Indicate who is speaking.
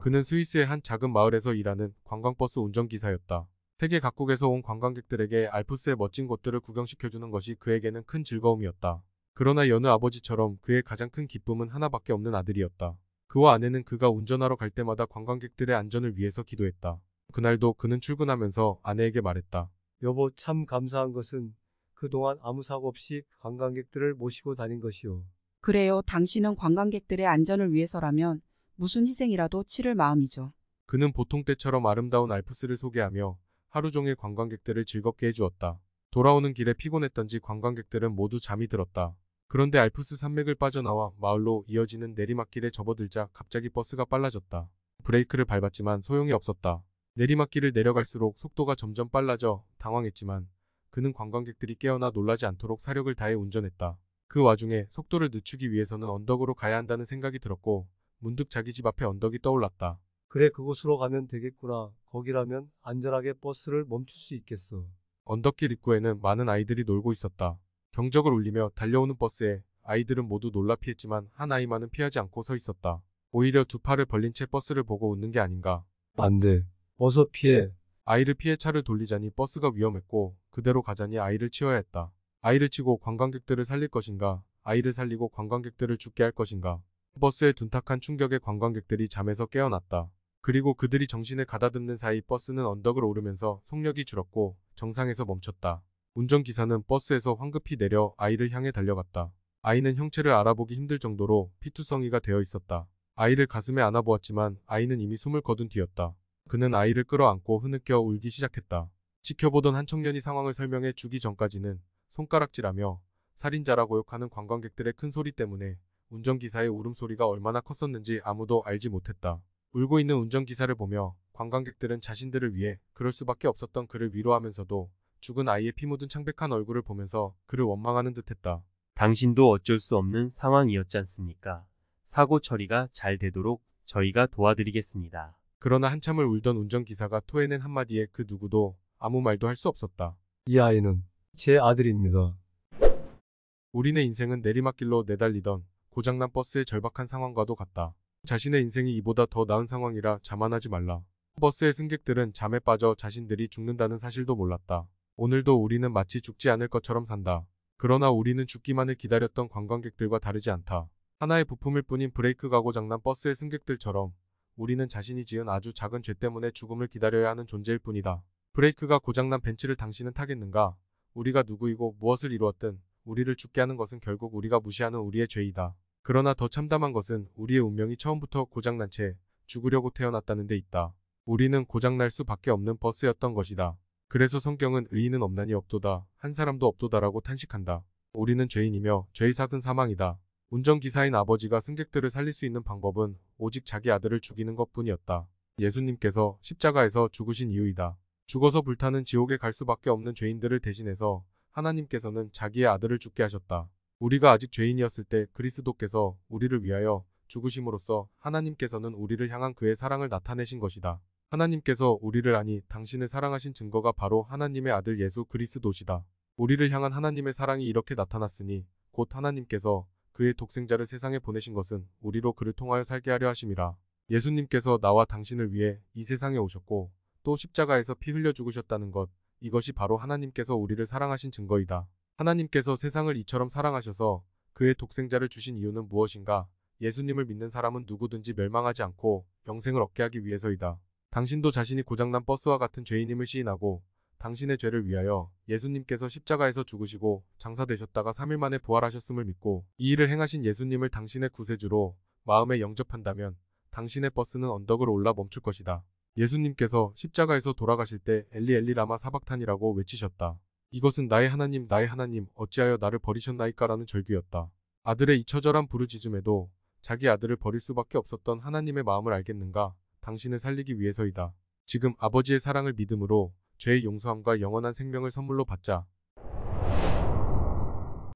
Speaker 1: 그는 스위스의 한 작은 마을에서 일하는 관광버스 운전기사였다. 세계 각국에서 온 관광객들에게 알프스의 멋진 곳들을 구경시켜주는 것이 그에게는 큰 즐거움이었다. 그러나 여느 아버지처럼 그의 가장 큰 기쁨은 하나밖에 없는 아들이었다. 그와 아내는 그가 운전하러 갈 때마다 관광객들의 안전을 위해서 기도했다. 그날도 그는 출근하면서 아내에게 말했다.
Speaker 2: 여보, 참 감사한 것은 그동안 아무 사고 없이 관광객들을 모시고 다닌 것이오.
Speaker 3: 그래요. 당신은 관광객들의 안전을 위해서라면 무슨 희생이라도 치를 마음이죠.
Speaker 1: 그는 보통 때처럼 아름다운 알프스를 소개하며 하루 종일 관광객들을 즐겁게 해주었다. 돌아오는 길에 피곤했던지 관광객들은 모두 잠이 들었다. 그런데 알프스 산맥을 빠져나와 마을로 이어지는 내리막길에 접어들자 갑자기 버스가 빨라졌다. 브레이크를 밟았지만 소용이 없었다. 내리막길을 내려갈수록 속도가 점점 빨라져 당황했지만 그는 관광객들이 깨어나 놀라지 않도록 사력을 다해 운전했다. 그 와중에 속도를 늦추기 위해서는 언덕으로 가야 한다는 생각이 들었고 문득 자기 집 앞에 언덕이 떠올랐다.
Speaker 2: 그래, 그곳으로 가면 되겠구나. 거기라면 안전하게 버스를 멈출 수 있겠어.
Speaker 1: 언덕길 입구에는 많은 아이들이 놀고 있었다. 경적을 울리며 달려오는 버스에 아이들은 모두 놀라 피했지만 한 아이만은 피하지 않고 서 있었다. 오히려 두 팔을 벌린 채 버스를 보고 웃는 게 아닌가.
Speaker 2: 안 돼. 어서 피해.
Speaker 1: 아이를 피해 차를 돌리자니 버스가 위험했고 그대로 가자니 아이를 치워야 했다. 아이를 치고 관광객들을 살릴 것인가, 아이를 살리고 관광객들을 죽게 할 것인가. 버스의 둔탁한 충격에 관광객들이 잠에서 깨어났다. 그리고 그들이 정신을 가다듬는 사이 버스는 언덕을 오르면서 속력이 줄었고 정상에서 멈췄다. 운전기사는 버스에서 황급히 내려 아이를 향해 달려갔다. 아이는 형체를 알아보기 힘들 정도로 피투성이가 되어 있었다. 아이를 가슴에 안아보았지만 아이는 이미 숨을 거둔 뒤였다. 그는 아이를 끌어안고 흐느껴 울기 시작했다. 지켜보던 한 청년이 상황을 설명해 주기 전까지는 손가락질하며 살인자라고 욕하는 관광객들의 큰 소리 때문에 운전기사의 울음소리가 얼마나 컸었는지 아무도 알지 못했다. 울고 있는 운전기사를 보며 관광객들은 자신들을 위해 그럴 수밖에 없었던 그를 위로하면서도 죽은 아이의 피 묻은 창백한 얼굴을 보면서 그를 원망하는 듯했다.
Speaker 4: 당신도 어쩔 수 없는 상황이었지 않습니까? 사고 처리가 잘 되도록 저희가 도와드리겠습니다.
Speaker 1: 그러나 한참을 울던 운전기사가 토해낸 한마디에 그 누구도 아무 말도 할 수 없었다.
Speaker 2: 이 아이는 제 아들입니다.
Speaker 1: 우리네 인생은 내리막길로 내달리던 고장난 버스의 절박한 상황과도 같다. 자신의 인생이 이보다 더 나은 상황이라 자만하지 말라. 버스의 승객들은 잠에 빠져 자신들이 죽는다는 사실도 몰랐다. 오늘도 우리는 마치 죽지 않을 것처럼 산다. 그러나 우리는 죽기만을 기다렸던 관광객들과 다르지 않다. 하나의 부품일 뿐인 브레이크가 고장난 버스의 승객들처럼 우리는 자신이 지은 아주 작은 죄 때문에 죽음을 기다려야 하는 존재일 뿐이다. 브레이크가 고장난 벤츠를 당신은 타겠는가? 우리가 누구이고 무엇을 이루었든 우리를 죽게 하는 것은 결국 우리가 무시하는 우리의 죄이다. 그러나 더 참담한 것은 우리의 운명이 처음부터 고장난 채 죽으려고 태어났다는 데 있다. 우리는 고장날 수밖에 없는 버스였던 것이다. 그래서 성경은 의인은 없나니 없도다, 한 사람도 없도다라고 탄식한다. 우리는 죄인이며 죄의 삭은 사망이다. 운전기사인 아버지가 승객들을 살릴 수 있는 방법은 오직 자기 아들을 죽이는 것뿐이었다. 예수님께서 십자가에서 죽으신 이유이다. 죽어서 불타는 지옥에 갈 수밖에 없는 죄인들을 대신해서 하나님께서는 자기의 아들을 죽게 하셨다. 우리가 아직 죄인이었을 때 그리스도께서 우리를 위하여 죽으심으로써 하나님께서는 우리를 향한 그의 사랑을 나타내신 것이다. 하나님께서 우리를 아니 당신을 사랑하신 증거가 바로 하나님의 아들 예수 그리스도시다. 우리를 향한 하나님의 사랑이 이렇게 나타났으니 곧 하나님께서 그의 독생자를 세상에 보내신 것은 우리로 그를 통하여 살게 하려 하심이라. 예수님께서 나와 당신을 위해 이 세상에 오셨고 또 십자가에서 피 흘려 죽으셨다는 것, 이것이 바로 하나님께서 우리를 사랑하신 증거이다. 하나님께서 세상을 이처럼 사랑하셔서 그의 독생자를 주신 이유는 무엇인가? 예수님을 믿는 사람은 누구든지 멸망하지 않고 영생을 얻게 하기 위해서이다. 당신도 자신이 고장난 버스와 같은 죄인임을 시인하고 당신의 죄를 위하여 예수님께서 십자가에서 죽으시고 장사되셨다가 3일 만에 부활하셨음을 믿고 이 일을 행하신 예수님을 당신의 구세주로 마음에 영접한다면 당신의 버스는 언덕을 올라 멈출 것이다. 예수님께서 십자가에서 돌아가실 때 엘리 엘리 라마 사박탄이라고 외치셨다. 이것은 나의 하나님 어찌하여 나를 버리셨나이까라는 절규였다. 아들의 이 처절한 부르짖음에도 자기 아들을 버릴 수밖에 없었던 하나님의 마음을 알겠는가? 당신을 살리기 위해서이다. 지금 아버지의 사랑을 믿음으로 죄의 용서함과 영원한 생명을 선물로 받자.